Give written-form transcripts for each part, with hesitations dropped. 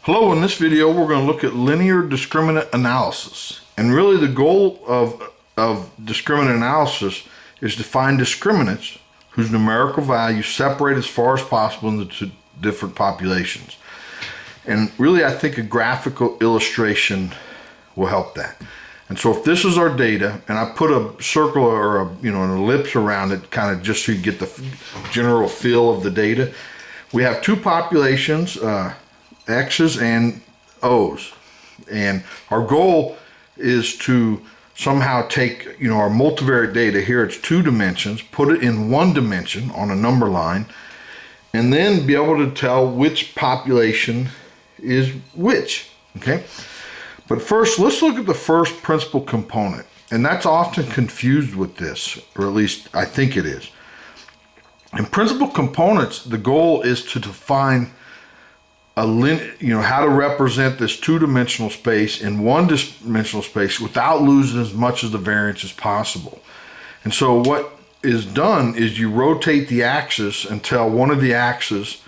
Hello, in this video we're going to look at linear discriminant analysis. And really the goal of discriminant analysis is to find discriminants whose numerical values separate as far as possible into two different populations. And really I think a graphical illustration will help that. And so if this is our data, and I put a circle or an ellipse around it kind of just so you get the general feel of the data, we have two populations, X's and O's, and our goal is to somehow take our multivariate data here, it's 2 dimensions, put it in 1 dimension on a number line, and then be able to tell which population is which. Okay, but first let's look at the first principal component, and that's often confused with this, or at least I think it is. In principal components, the goal is to define how to represent this 2-dimensional space in 1-dimensional space without losing as much of the variance as possible. And so what is done is you rotate the axis until one of the axes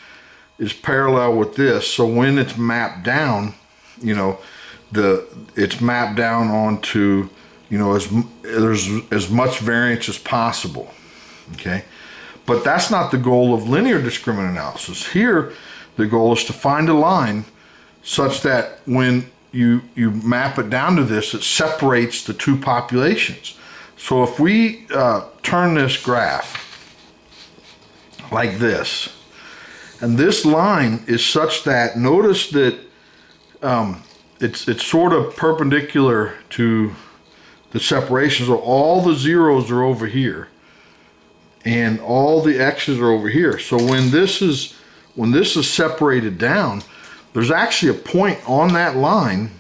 is parallel with this. So when it's mapped down, it's mapped down onto there's as much variance as possible. Okay, but that's not the goal of linear discriminant analysis. Here the goal is to find a line such that when you map it down to this, it separates the two populations. So if we turn this graph like this, and this line is such that, notice that it's sort of perpendicular to the separation. So all the zeros are over here, and all the X's are over here. So when this is separated down, there's actually a point on that line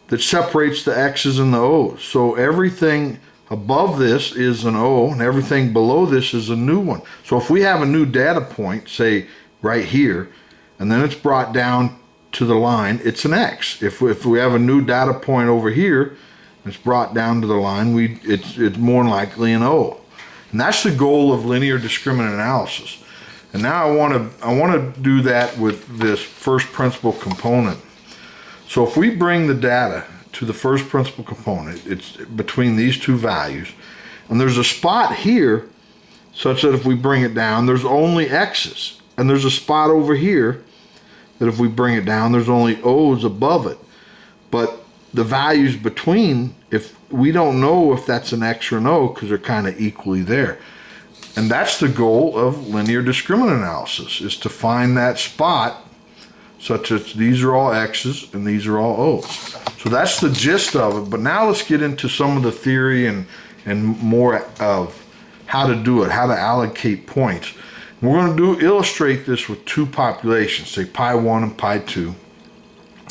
that separates the X's and the O's. So everything above this is an O, and everything below this is a new one. So if we have a new data point, say right here, and then it's brought down to the line, it's an X. If we have a new data point over here, and it's brought down to the line, it's more likely an O. And that's the goal of linear discriminant analysis. And now I want to do that with this first principal component. So if we bring the data to the first principal component, it's between these two values, and there's a spot here such that if we bring it down, there's only X's, and there's a spot over here that if we bring it down, there's only O's above it. But the values between, if we don't know if that's an X or an O, because they're kind of equally there. And that's the goal of linear discriminant analysis, is to find that spot such that these are all X's and these are all O's. So that's the gist of it. But now let's get into some of the theory and more of how to do it, how to allocate points. We're going to illustrate this with 2 populations, say pi 1 and pi 2.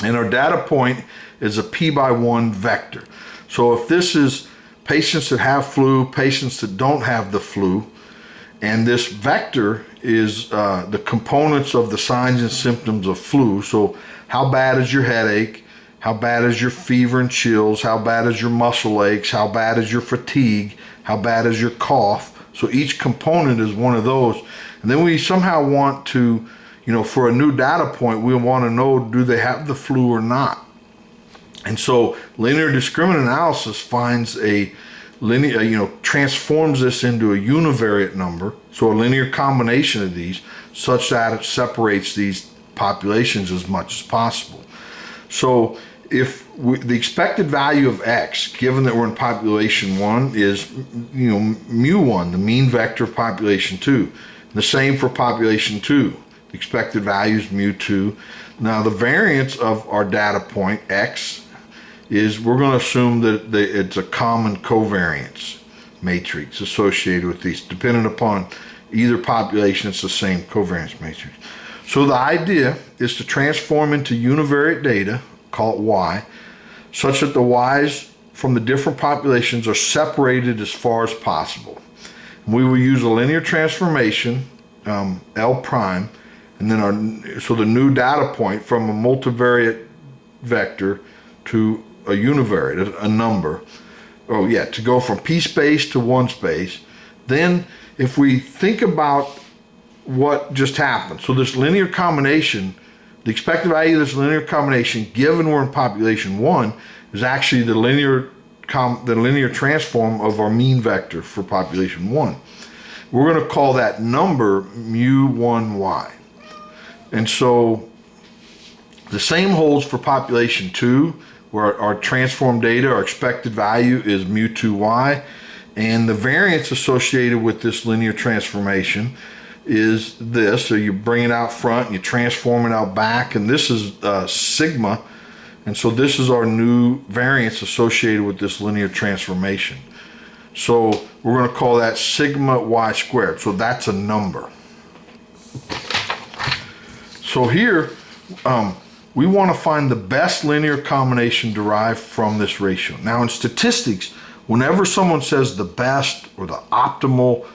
And our data point is a p by 1 vector. So if this is patients that have flu, patients that don't have the flu, and this vector is the components of the signs and symptoms of flu. So how bad is your headache? How bad is your fever and chills? How bad is your muscle aches? How bad is your fatigue? How bad is your cough? So each component is one of those. And then we somehow want to, for a new data point, we want to know, do they have the flu or not? And so linear discriminant analysis finds a linear, transforms this into a univariate number, so a linear combination of these, such that it separates these populations as much as possible. So if the expected value of X, given that we're in population 1, is mu1, the mean vector of population 2. The same for population 2. The expected value is mu2. Now the variance of our data point, X, is we're going to assume that it's a common covariance matrix associated with these. Depending upon either population, it's the same covariance matrix. So the idea is to transform into univariate data, call it Y, such that the Y's from the different populations are separated as far as possible. We will use a linear transformation, L prime, and then so the new data point from a multivariate vector to a univariate, a number, to go from p space to 1 space. Then if we think about what just happened, so this linear combination the expected value of this linear combination, given we're in population 1, is actually the linear transform of our mean vector for population 1. We're going to call that number mu1y. And so the same holds for population 2, where our transform data, our expected value is mu2y, and the variance associated with this linear transformation is this. So you bring it out front, you transform it out back, and this is sigma. And so this is our new variance associated with this linear transformation. So we're going to call that sigma y squared. So that's a number. So here, we want to find the best linear combination derived from this ratio. Now in statistics, whenever someone says the best or the optimal,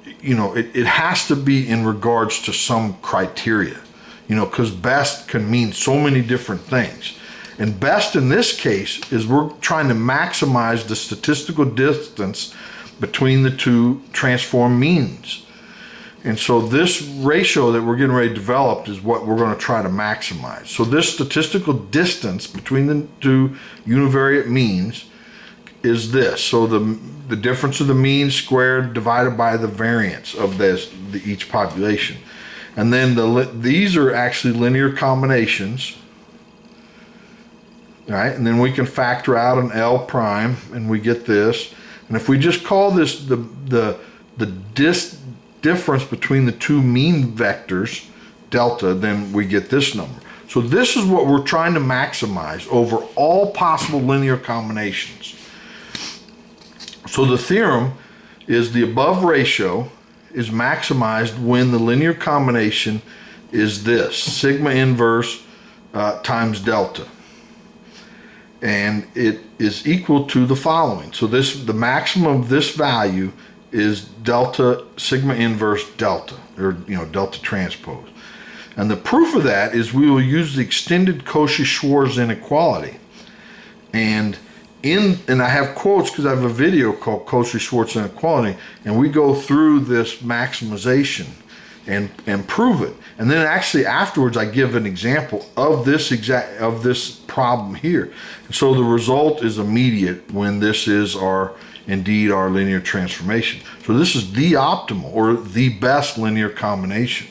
it has to be in regards to some criteria, because best can mean so many different things. And best in this case is we're trying to maximize the statistical distance between the two transform means. And so this ratio that we're getting ready to develop is what we're going to try to maximize. So this statistical distance between the two univariate means is this. So the difference of the mean squared divided by the variance of each population. And then these are actually linear combinations. Right, and then we can factor out an L prime, and we get this. And if we just call this the difference between the two mean vectors, delta, then we get this number. So this is what we're trying to maximize over all possible linear combinations. So the theorem is the above ratio is maximized when the linear combination is this, sigma inverse times delta. And it is equal to the following. So the maximum of this value is delta sigma inverse delta, or delta transpose. And the proof of that is we will use the extended Cauchy-Schwarz inequality. And I have quotes because I have a video called Cauchy-Schwarz inequality, and we go through this maximization and prove it. And then actually afterwards I give an example of this problem here. And so the result is immediate when this is indeed our linear transformation. So this is the optimal or the best linear combination.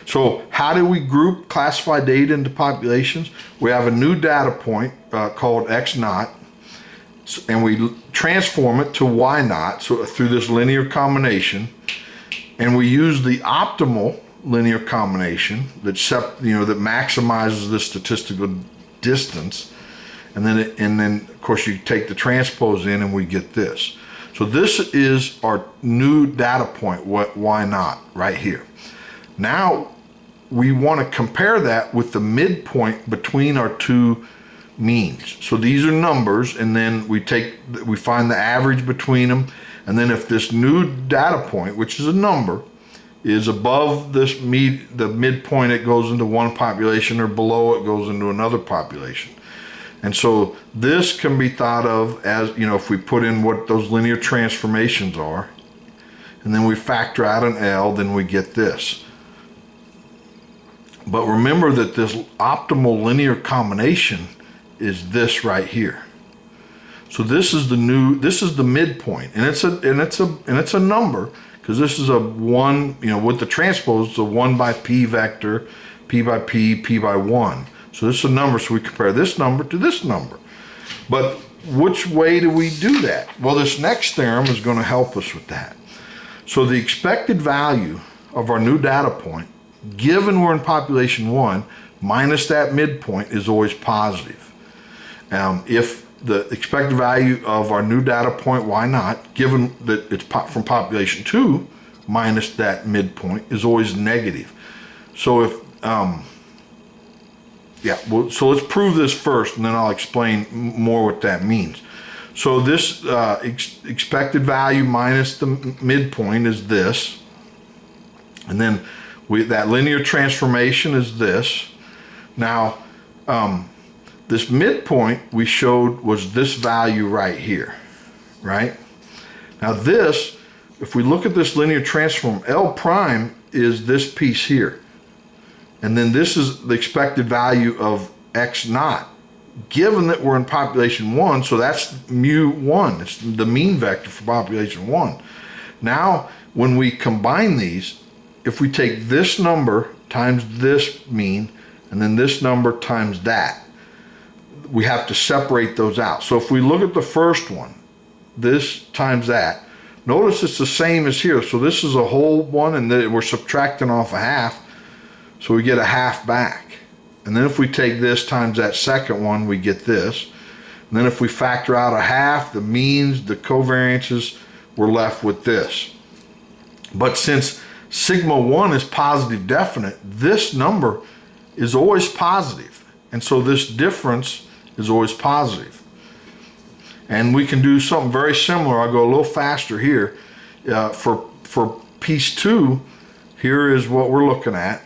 So how do we classify data into populations? We have a new data point called X naught, and we transform it to Y naught, so through this linear combination. And we use the optimal linear combination that maximizes the statistical distance, and then of course you take the transpose in, and we get this. So this is our new data point. Why not? Right here. Now we want to compare that with the midpoint between our two means. So these are numbers, and then we find the average between them. And then if this new data point, which is a number, is above the midpoint, it goes into one population, or below it goes into another population. And so this can be thought of as, if we put in what those linear transformations are, and then we factor out an L, then we get this. But remember that this optimal linear combination is this right here. So this is the midpoint, and it's a number, because this is a 1, with the transpose, it's a 1 by p vector, p by p, p by 1. So this is a number, so we compare this number to this number. But which way do we do that? Well, this next theorem is going to help us with that. So the expected value of our new data point, given we're in population 1, minus that midpoint, is always positive. If the expected value of our new data point, why not, given that it's from population 2, minus that midpoint, is always negative. So so let's prove this first, and then I'll explain more what that means. So this expected value minus the midpoint is this, and then that linear transformation is this. Now, this midpoint we showed was this value right here, right? Now this, if we look at this linear transform, L prime is this piece here. And then this is the expected value of X naught, given that we're in population 1, so that's mu1. It's the mean vector for population 1. Now, when we combine these, if we take this number times this mean, and then this number times that, we have to separate those out. So if we look at the first one, this times that, notice it's the same as here. So this is a whole one, and then we're subtracting off a half, so we get a half back. And then if we take this times that second one, we get this. And then if we factor out a half, the means, the covariances, we're left with this. But since sigma 1 is positive definite, this number is always positive. And so this difference is always positive. And we can do something very similar. I'll go a little faster here. For piece 2, here is what we're looking at.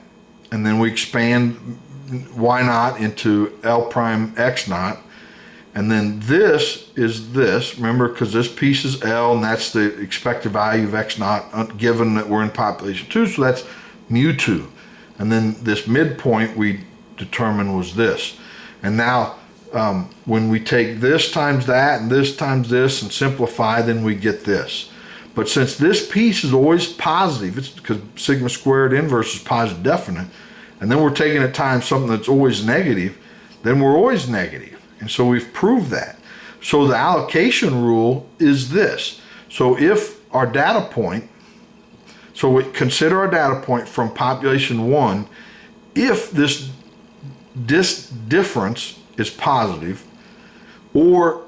And then we expand y naught into L prime x naught. And then this is this, remember, because this piece is L, and that's the expected value of x naught given that we're in population 2, so that's mu2. And then this midpoint we determined was this. And now when we take this times that and this times this and simplify, then we get this. But since this piece is always positive, it's because sigma squared inverse is positive definite, and then we're taking it times something that's always negative, then we're always negative. And so we've proved that. So the allocation rule is this. So if our data point, so we consider our data point from population 1, if this difference is positive, or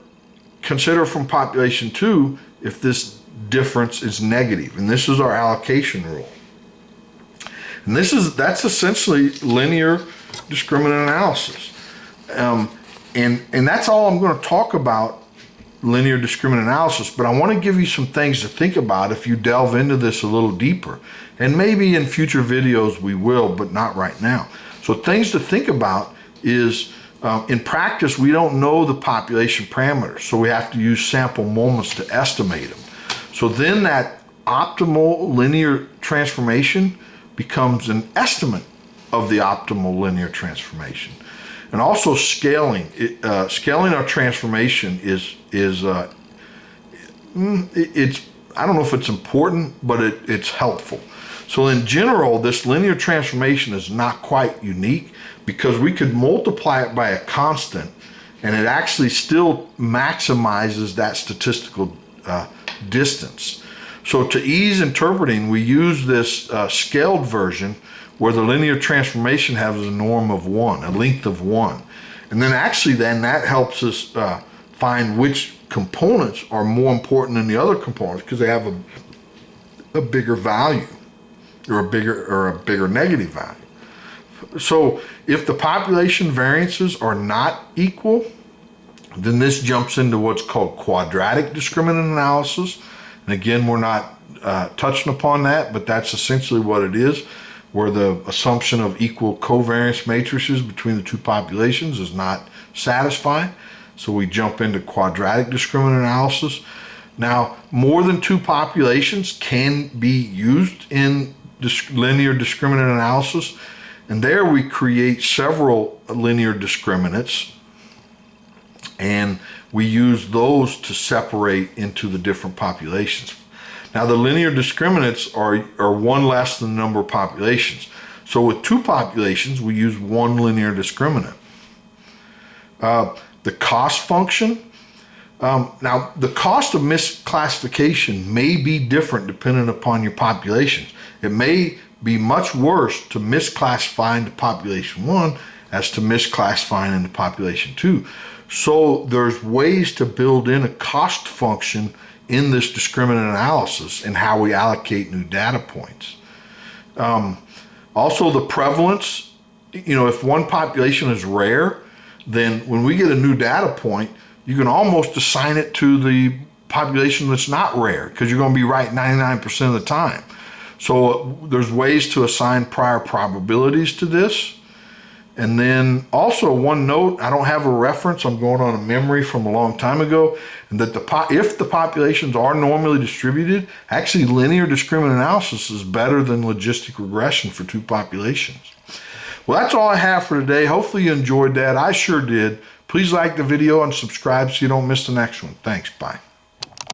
consider from population 2 if this difference is negative. And this is our allocation rule. And that's essentially linear discriminant analysis. And that's all I'm going to talk about, linear discriminant analysis, but I want to give you some things to think about if you delve into this a little deeper. And maybe in future videos we will, but not right now. So things to think about is, in practice, we don't know the population parameters, so we have to use sample moments to estimate them. So then that optimal linear transformation becomes an estimate of the optimal linear transformation. And also scaling. Scaling our transformation is I don't know if it's important, but it's helpful. So in general, this linear transformation is not quite unique because we could multiply it by a constant and it actually still maximizes that statistical distance. So to ease interpreting, we use this scaled version where the linear transformation has a norm of 1, a length of 1. And then actually then that helps us find which components are more important than the other components because they have a bigger value or a bigger negative value. So if the population variances are not equal, then this jumps into what's called quadratic discriminant analysis. And again, we're not touching upon that, but that's essentially what it is, where the assumption of equal covariance matrices between the two populations is not satisfied. So we jump into quadratic discriminant analysis. Now, more than two populations can be used in linear discriminant analysis. And there we create several linear discriminants, and we use those to separate into the different populations. Now the linear discriminants are one less than the number of populations. So with two populations, we use one linear discriminant. The cost function. Now the cost of misclassification may be different depending upon your populations. It may be much worse to misclassify into population 1 as to misclassifying into population 2. So there's ways to build in a cost function in this discriminant analysis and how we allocate new data points. Also the prevalence, if one population is rare, then when we get a new data point, you can almost assign it to the population that's not rare because you're going to be right 99% of the time. So there's ways to assign prior probabilities to this. And then also one note, I don't have a reference, I'm going on a memory from a long time ago, and that if the populations are normally distributed, actually linear discriminant analysis is better than logistic regression for two populations. Well, that's all I have for today. Hopefully you enjoyed that. I sure did. Please like the video and subscribe so you don't miss the next one. Thanks. Bye.